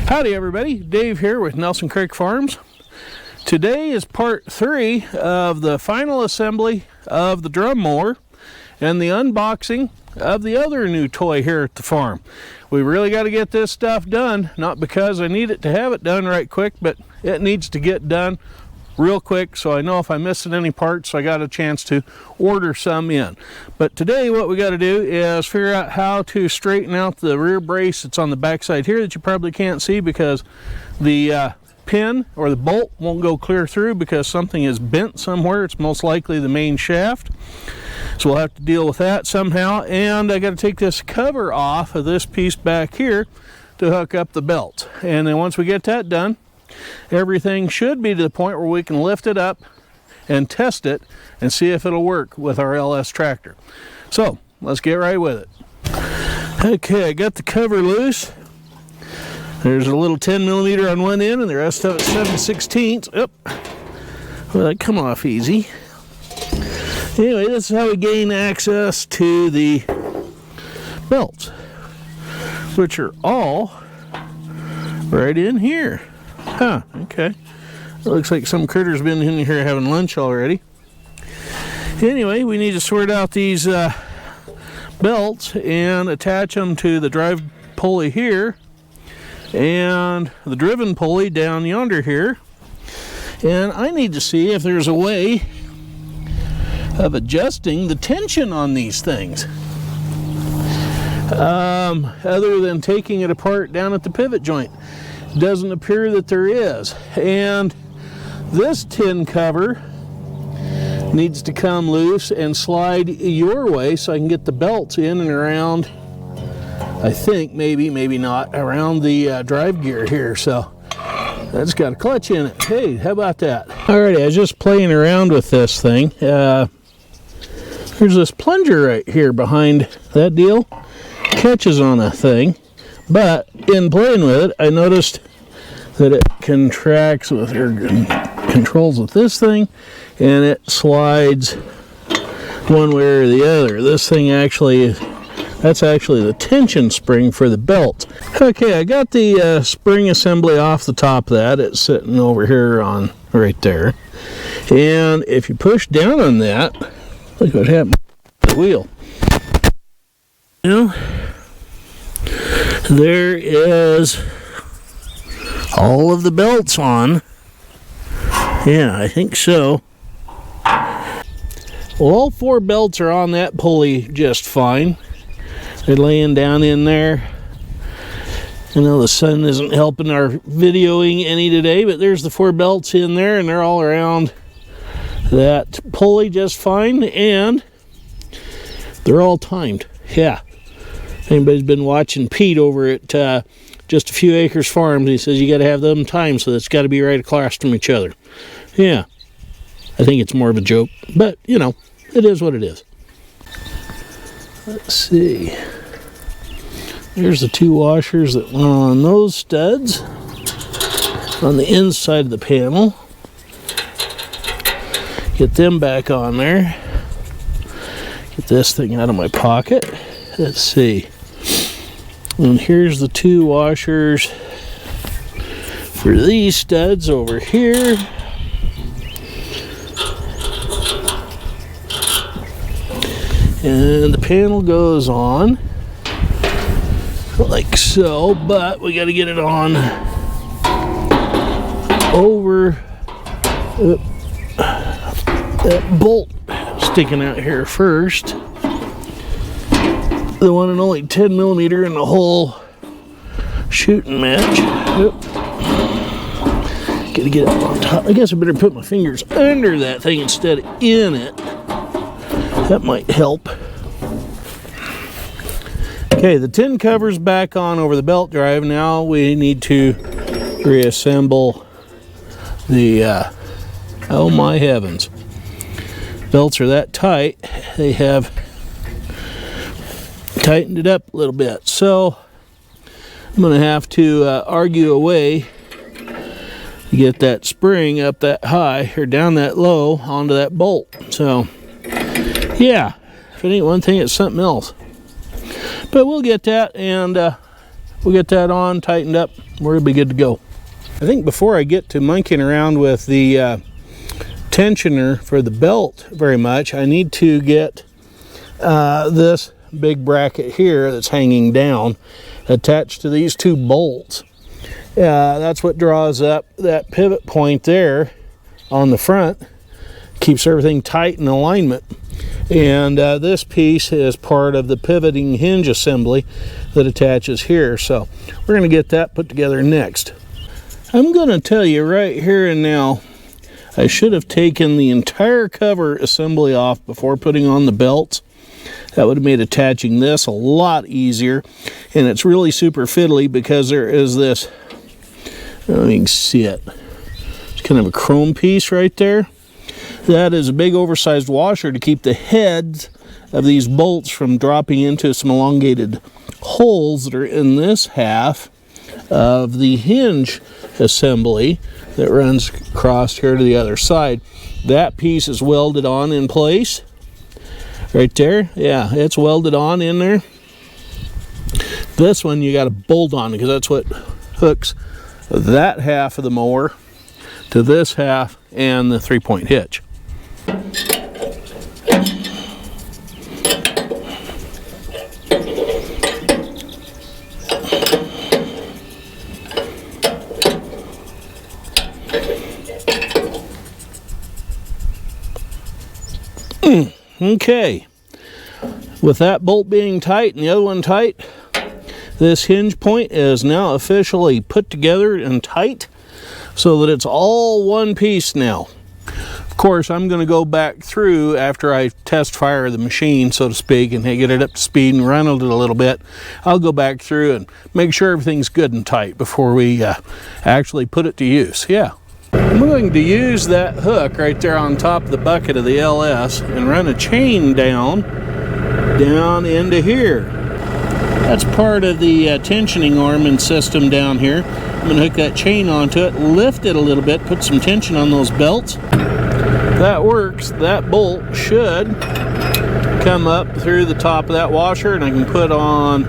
Howdy everybody, Dave here with Nelson Creek Farms. Today is part 3 of the final assembly of the drum mower and the unboxing of the other new toy here at the farm. We really got to get this stuff done, not because I need it to have it done right quick, but it needs to get done real quick, so I know if I'm missing any parts, I got a chance to order some in. But today what we got to do is figure out how to straighten out the rear brace that's on the back side here that you probably can't see because the pin or the bolt won't go clear through because something is bent somewhere. It's most likely the main shaft, so we'll have to deal with that somehow. And I got to take this cover off of this piece back here to hook up the belt, and then once we get that done, everything should be to the point where we can lift it up and test it and see if it'll work with our LS tractor. So let's get right with it. Okay, I got the cover loose. There's a little 10mm on one end and the rest of it 7/16. Well, that come off easy. Anyway, this is how we gain access to the belts, which are all right in here. Huh, okay. It looks like some critter's been in here having lunch already. Anyway, we need to sort out these belts and attach them to the drive pulley here and the driven pulley down yonder here. And I need to see if there's a way of adjusting the tension on these things. Other than taking it apart down at the pivot joint. Doesn't appear that there is. And this tin cover needs to come loose and slide your way so I can get the belts in and around, I think, maybe not, around the drive gear here. So that's got a clutch in it. Hey, how about that? Alrighty, I was just playing around with this thing. There's this plunger right here behind that deal. Catches on a thing. But in playing with it, I noticed that it contracts with, or controls with this thing, and it slides one way or the other. This thing actually, that's actually the tension spring for the belt. Okay, I got the spring assembly off the top of that. It's sitting over here on right there. And if you push down on that, look what happened to the wheel. You know, there is all of the belts on. Yeah, I think so. Well, all 4 belts are on that pulley just fine. They're laying down in there. I know the sun isn't helping our videoing any today, but there's the 4 belts in there, and they're all around that pulley just fine, and they're all timed. Yeah. Anybody's been watching Pete over at Just a Few Acres Farms, he says you got to have them timed, so it's got to be right across from each other. Yeah, I think it's more of a joke, but you know, it is what it is. Let's see. There's the 2 washers that went on those studs on the inside of the panel. Get them back on there. Get this thing out of my pocket. Let's see. And here's the 2 washers for these studs over here. And the panel goes on like so, but we got to get it on over that bolt sticking out here first. The one and only 10mm in the whole shooting match. Gotta get it on top. I guess I better put my fingers under that thing instead of in it. That might help. Okay, the tin cover's back on over the belt drive. Now we need to reassemble the, oh my heavens. Belts are that tight, they have tightened it up a little bit. So I'm going to have to argue a way to get that spring up that high or down that low onto that bolt. So yeah, if it ain't one thing, it's something else. But we'll get that, and we'll get that on, tightened up, we'll be good to go. I think before I get to monkeying around with the tensioner for the belt very much, I need to get this big bracket here that's hanging down attached to these two bolts. That's what draws up that pivot point there on the front, keeps everything tight in alignment. And this piece is part of the pivoting hinge assembly that attaches here. So we're going to get that put together next. I'm going to tell you right here and now, I should have taken the entire cover assembly off before putting on the belts. That would have made attaching this a lot easier. And it's really super fiddly because there is this, I don't know if you can see it, it's kind of a chrome piece right there. That is a big oversized washer to keep the heads of these bolts from dropping into some elongated holes that are in this half of the hinge assembly that runs across here to the other side. That piece is welded on in place right there. Yeah, it's welded on in there. This one you got to bolt on because that's what hooks that half of the mower to this half and the 3-point hitch. Okay, with that bolt being tight and the other one tight, this hinge point is now officially put together and tight so that it's all one piece now. Of course, I'm going to go back through after I test fire the machine, so to speak, and get it up to speed and run it a little bit. I'll go back through and make sure everything's good and tight before we actually put it to use. Yeah. I'm going to use that hook right there on top of the bucket of the LS and run a chain down into here. That's part of the tensioning arm and system down here. I'm going to hook that chain onto it, lift it a little bit, put some tension on those belts. That works. That bolt should come up through the top of that washer, and I can put on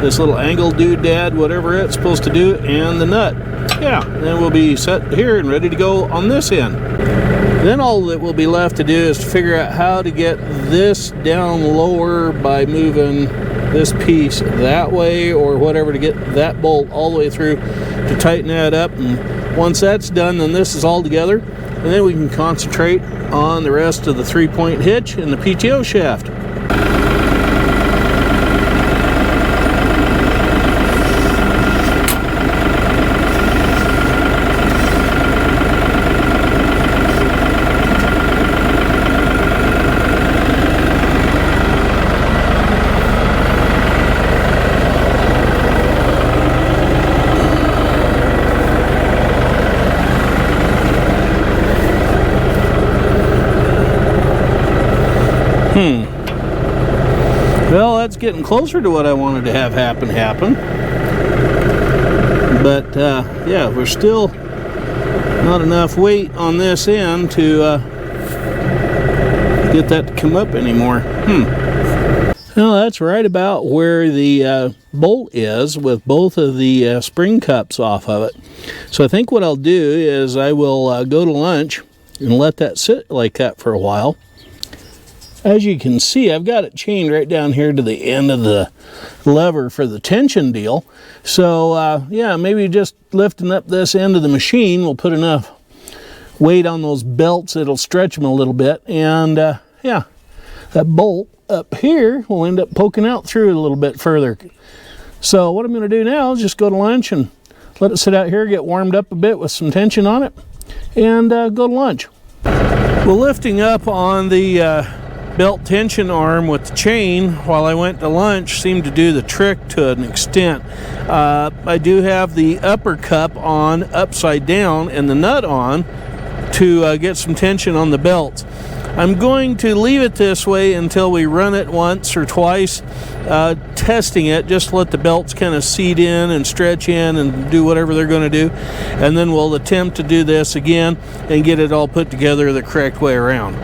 this little angle doodad, whatever it's supposed to do, and the nut. Yeah, then we'll be set here and ready to go on this end. Then all that will be left to do is to figure out how to get this down lower by moving this piece that way or whatever to get that bolt all the way through to tighten that up. And once that's done, then this is all together, and then we can concentrate on the rest of the 3-point hitch and the PTO shaft. Well, that's getting closer to what I wanted to have happen. But yeah, we're still not enough weight on this end to get that to come up anymore. Well, that's right about where the bolt is with both of the spring cups off of it. So I think what I'll do is I will go to lunch and let that sit like that for a while. As you can see, I've got it chained right down here to the end of the lever for the tension deal. So yeah, maybe just lifting up this end of the machine will put enough weight on those belts, it'll stretch them a little bit. And yeah, that bolt up here will end up poking out through it a little bit further. So what I'm going to do now is just go to lunch and let it sit out here, get warmed up a bit with some tension on it, and go to lunch. Well, lifting up on the belt tension arm with the chain while I went to lunch seemed to do the trick to an extent. I do have the upper cup on upside down and the nut on to get some tension on the belt. I'm going to leave it this way until we run it once or twice, testing it, just to let the belts kind of seat in and stretch in and do whatever they're going to do, and then we'll attempt to do this again and get it all put together the correct way around.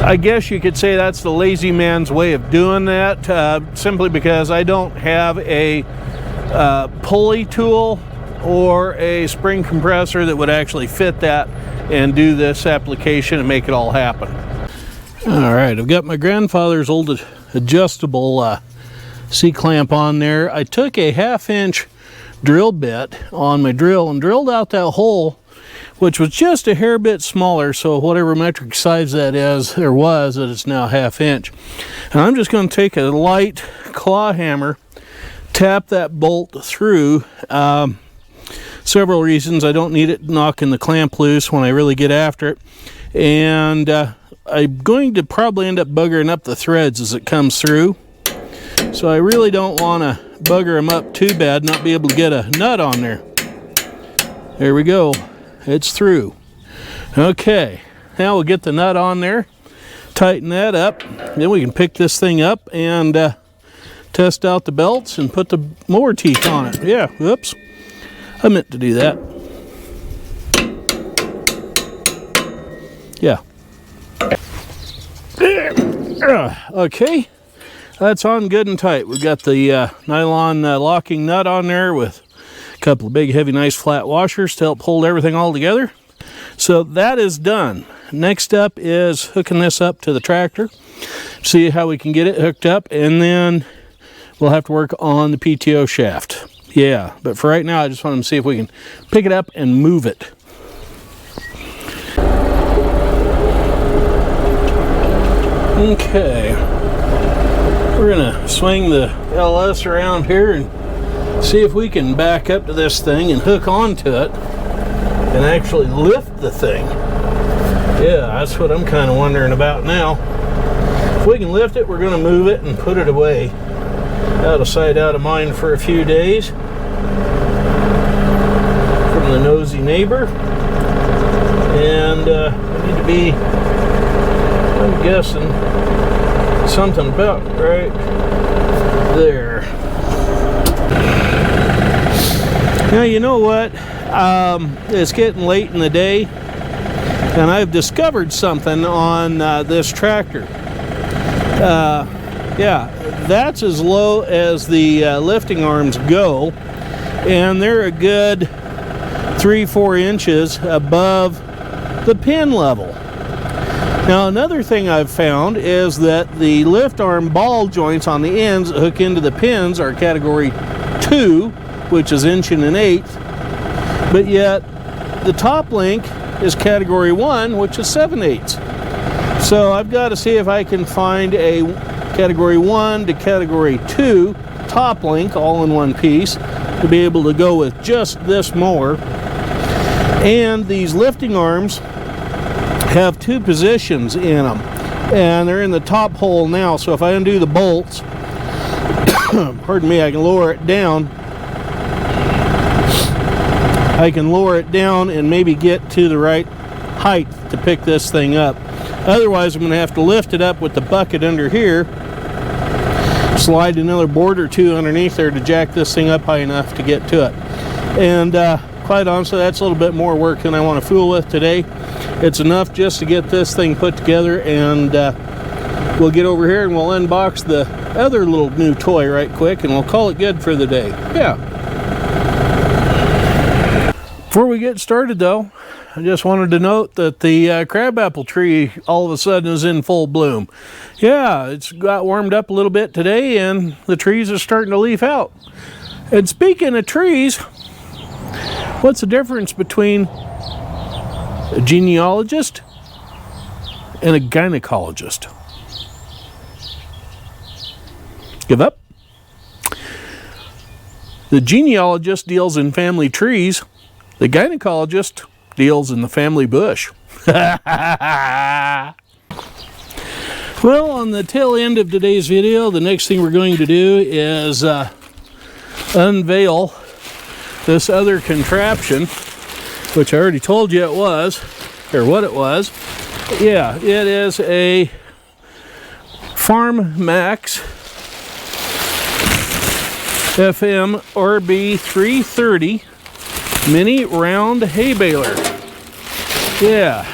I guess you could say that's the lazy man's way of doing that, simply because I don't have a pulley tool or a spring compressor that would actually fit that and do this application and make it all happen. All right, I've got my grandfather's old adjustable C-clamp on there. I took a 1/2-inch drill bit on my drill and drilled out that hole, which was just a hair bit smaller, so whatever metric size that is, there was, that it's now 1/2 inch. And I'm just going to take a light claw hammer, tap that bolt through. Several reasons. I don't need it knocking the clamp loose when I really get after it. And I'm going to probably end up buggering up the threads as it comes through. So I really don't want to bugger them up too bad, not be able to get a nut on there. There we go. It's through. Okay, now we'll get the nut on there, tighten that up, then we can pick this thing up and test out the belts and put the mower teeth on it. Yeah, whoops, I meant to do that. Yeah. Okay, that's on good and tight. We've got the nylon locking nut on there with a couple of big, heavy, nice flat washers to help hold everything all together. So that is done. Next up is hooking this up to the tractor, see how we can get it hooked up, and then we'll have to work on the PTO shaft. Yeah, but for right now, I just want to see if we can pick it up and move it. Okay, we're gonna swing the LS around here and see if we can back up to this thing and hook onto it and actually lift the thing. Yeah, that's what I'm kind of wondering about now. If we can lift it, we're going to move it and put it away, out of sight, out of mind for a few days from the nosy neighbor. And I need to be, I'm guessing, something about right there. Now, you know what? It's getting late in the day, and I've discovered something on this tractor. Yeah, that's as low as the lifting arms go, and they're a good 3-4 inches above the pin level. Now, another thing I've found is that the lift arm ball joints on the ends that hook into the pins are category 2, which is 1 1/8, but yet the top link is category 1, which is 7/8. So I've got to see if I can find a category 1 to category 2 top link all in one piece to be able to go with just this mower. And these lifting arms have 2 positions in them, and they're in the top hole now, so if I undo the bolts, pardon me, I can lower it down. I can lower it down and maybe get to the right height to pick this thing up. Otherwise, I'm going to have to lift it up with the bucket under here, slide another board or 2 underneath there to jack this thing up high enough to get to it. And quite honestly, that's a little bit more work than I want to fool with today. It's enough just to get this thing put together, and we'll get over here and we'll unbox the other little new toy right quick, and we'll call it good for the day. Yeah. Before we get started though, I just wanted to note that the crabapple tree all of a sudden is in full bloom. Yeah, it's got warmed up a little bit today and the trees are starting to leaf out. And speaking of trees, what's the difference between a genealogist and a gynecologist? Give up? The genealogist deals in family trees. The gynecologist deals in the family bush. Well, on the tail end of today's video, the next thing we're going to do is unveil this other contraption, which I already told you it was, or what it was. Yeah, it is a Farm Max FM RB 330 mini round hay baler. Yeah,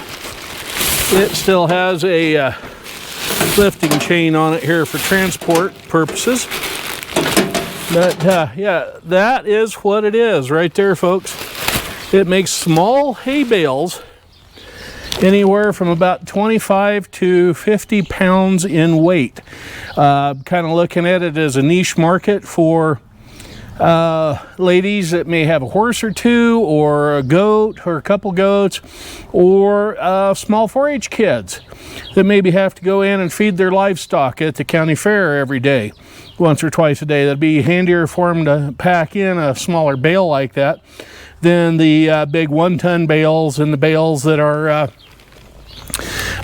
it still has a lifting chain on it here for transport purposes. But yeah, that is what it is right there, folks. It makes small hay bales anywhere from about 25 to 50 pounds in weight. Kind of looking at it as a niche market for ladies that may have a horse or two, or a goat, or a couple goats, or small 4-H kids that maybe have to go in and feed their livestock at the county fair every day, once or twice a day. That'd be handier for them to pack in a smaller bale like that than the big 1-ton bales and the bales that are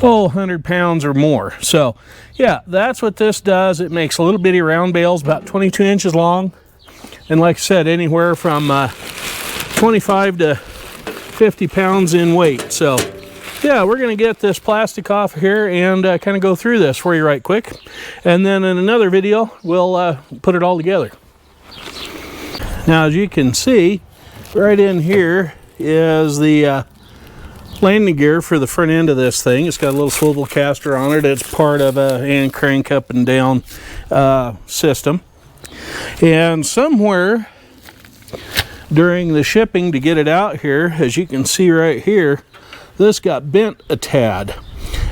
100 pounds or more. So yeah, that's what this does. It makes little bitty round bales about 22 inches long, and like I said, anywhere from 25 to 50 pounds in weight. So yeah, we're going to get this plastic off here and kind of go through this for you right quick, and then in another video we'll put it all together. Now, as you can see, right in here is the landing gear for the front end of this thing. It's got a little swivel caster on it. It's part of a hand crank up and down system. And somewhere during the shipping to get it out here, as you can see right here, this got bent a tad.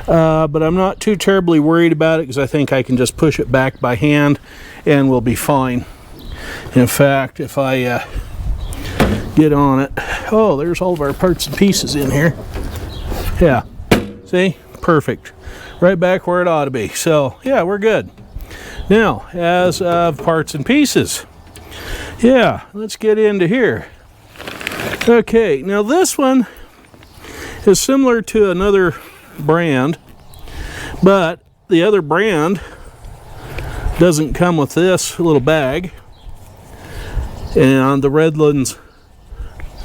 But I'm not too terribly worried about it, because I think I can just push it back by hand and we'll be fine. In fact, if I get on it, oh, there's all of our parts and pieces in here. Yeah, see, perfect, right back where it ought to be. So yeah, we're good. Now, as of parts and pieces, yeah, let's get into here. Okay, now this one is similar to another brand, but the other brand doesn't come with this little bag. And the Redlands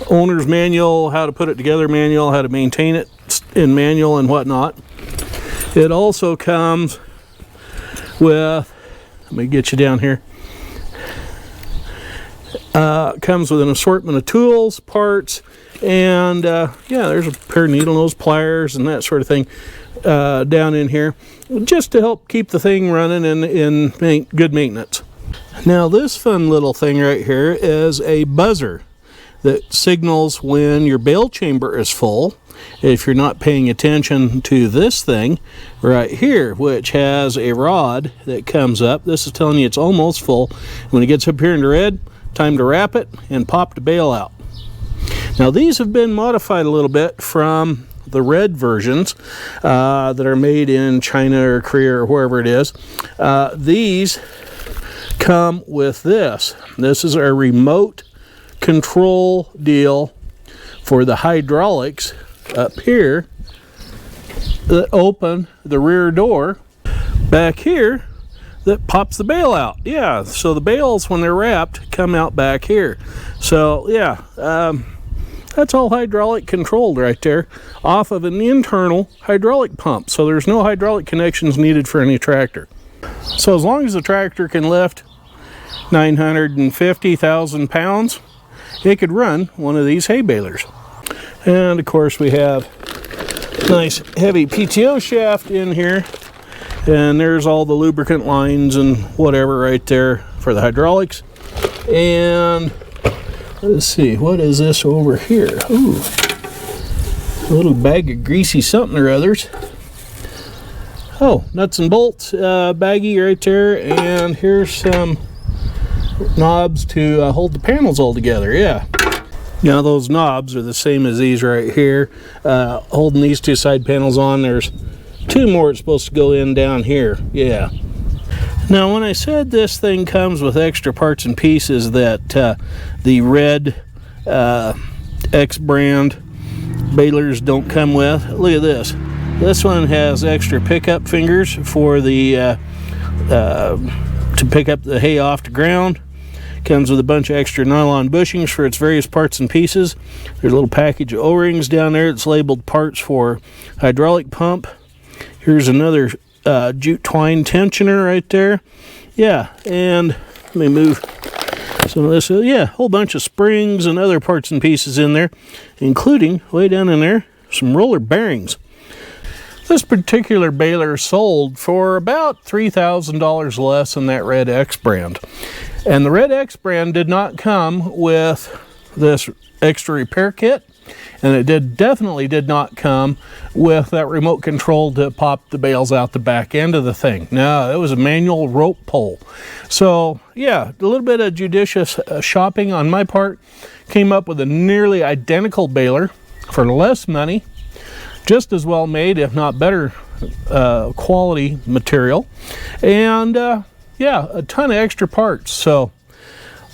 owner's manual, how to put it together manual, how to maintain it in manual and whatnot. It also comes with, let me get you down here, comes with an assortment of tools, parts, and yeah, there's a pair of needle nose pliers and that sort of thing down in here, just to help keep the thing running and in good maintenance. Now, this fun little thing right here is a buzzer that signals when your bale chamber is full. If you're not paying attention to this thing right here, which has a rod that comes up, this is telling you it's almost full. When it gets up here into red, time to wrap it and pop the bale out. Now, these have been modified a little bit from the red versions that are made in China or Korea or wherever it is. These come with this. This is a remote control deal for the hydraulics up here that open the rear door back here that pops the bale out. Yeah, so the bales, when they're wrapped, come out back here. So yeah, that's all hydraulic controlled right there off of an internal hydraulic pump. So there's no hydraulic connections needed for any tractor. So as long as the tractor can lift 950,000 pounds, it could run one of these hay balers. And of course, we have a nice heavy PTO shaft in here, and there's all the lubricant lines and whatever right there for the hydraulics. And let's see, what is this over here? Ooh, a little bag of greasy something or others. Oh, nuts and bolts baggie right there, and here's some knobs to hold the panels all together. Yeah. Now, those knobs are the same as these right here. Holding these two side panels on, there's two more it's supposed to go in down here. Yeah. Now, when I said this thing comes with extra parts and pieces that the red X brand balers don't come with, look at this. This one has extra pickup fingers for the to pick up the hay off the ground. Comes with a bunch of extra nylon bushings for its various parts and pieces. There's a little package of O-rings down there that's labeled parts for hydraulic pump. Here's another jute twine tensioner right there. Yeah, and let me move some of this. Yeah, a whole bunch of springs and other parts and pieces in there, including, way down in there, some roller bearings. This particular baler sold for about $3,000 less than that Red X brand. And the Red X brand did not come with this extra repair kit, and it definitely did not come with that remote control to pop the bales out the back end of the thing. No, it was a manual rope pull. So yeah, a little bit of judicious shopping on my part. Came up with a nearly identical baler for less money, just as well made, if not better quality material, and yeah, a ton of extra parts. So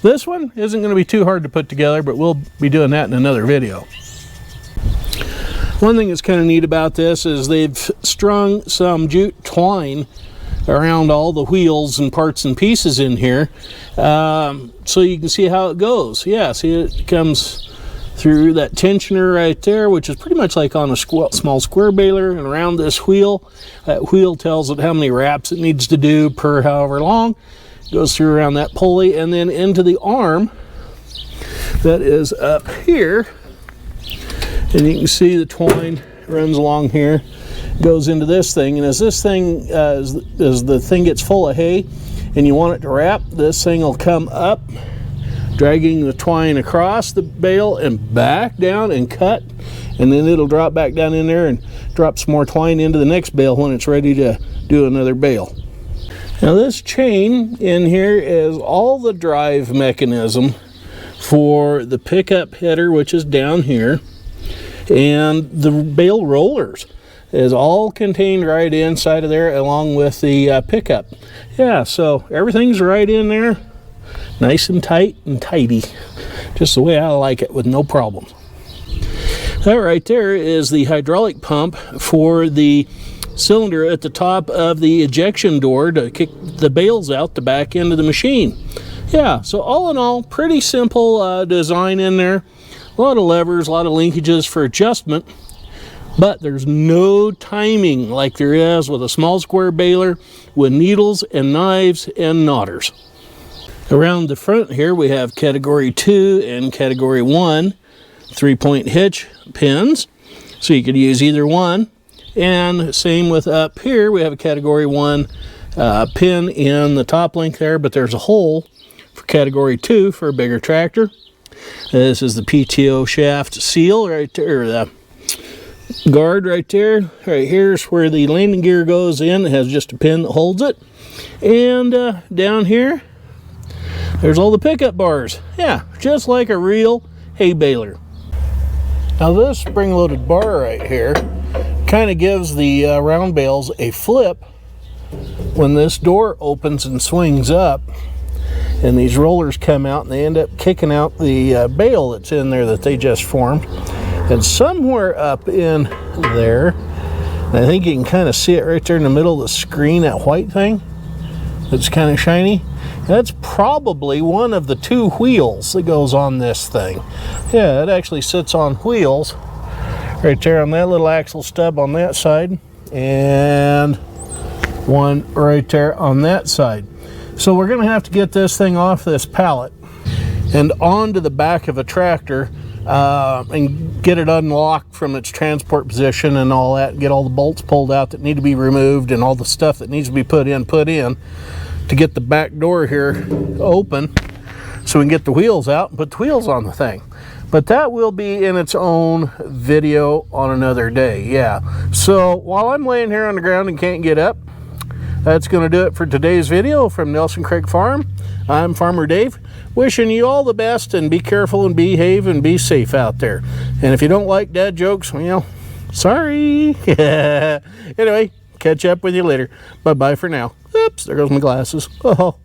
this one isn't going to be too hard to put together, but we'll be doing that in another video. One thing that's kind of neat about this is they've strung some jute twine around all the wheels and parts and pieces in here, so you can see how it goes. Yeah, see, it comes through that tensioner right there, which is pretty much like on a small square baler, and around this wheel. That wheel tells it how many wraps it needs to do per however long. Goes through around that pulley and then into the arm that is up here. And you can see the twine runs along here, goes into this thing, and as this thing, as the thing gets full of hay and you want it to wrap, this thing will come up, dragging the twine across the bale and back down and cut, and then it'll drop back down in there and drop some more twine into the next bale when it's ready to do another bale. Now this chain in here is all the drive mechanism for the pickup header, which is down here, and the bale rollers is all contained right inside of there, along with the pickup. Yeah, so everything's right in there, nice and tight and tidy, just the way I like it, with no problems. That right there is the hydraulic pump for the cylinder at the top of the ejection door to kick the bales out the back end of the machine. Yeah, so all in all, pretty simple design in there. A lot of levers, a lot of linkages for adjustment, but there's no timing like there is with a small square baler with needles and knives and knotters. Around the front here we have category 2 and category 1 3-point hitch pins, so you could use either one. And same with up here, we have a category 1 pin in the top link there, but there's a hole for category 2 for a bigger tractor. This is the PTO shaft seal right there, the guard right there. Right here's where the landing gear goes in. It has just a pin that holds it. And down here, there's all the pickup bars. Yeah, just like a real hay baler. Now this spring-loaded bar right here kind of gives the round bales a flip when this door opens and swings up, and these rollers come out and they end up kicking out the bale that's in there that they just formed. And somewhere up in there, and I think you can kind of see it right there in the middle of the screen, that white thing that's kind of shiny, that's probably one of the 2 wheels that goes on this thing. Yeah, it actually sits on wheels right there on that little axle stub on that side, and one right there on that side. So we're going to have to get this thing off this pallet and onto the back of a tractor and get it unlocked from its transport position and all that, and get all the bolts pulled out that need to be removed and all the stuff that needs to be put in to get the back door here open so we can get the wheels out and put the wheels on the thing. But that will be in its own video on another day. Yeah, so while I'm laying here on the ground and can't get up, that's going to do it for today's video from Nelson Creek Farm. I'm Farmer Dave, wishing you all the best, and be careful and behave and be safe out there. And if you don't like dad jokes, well, sorry. Anyway, catch up with you later. Bye-bye for now. Oops, there goes my glasses. Oh.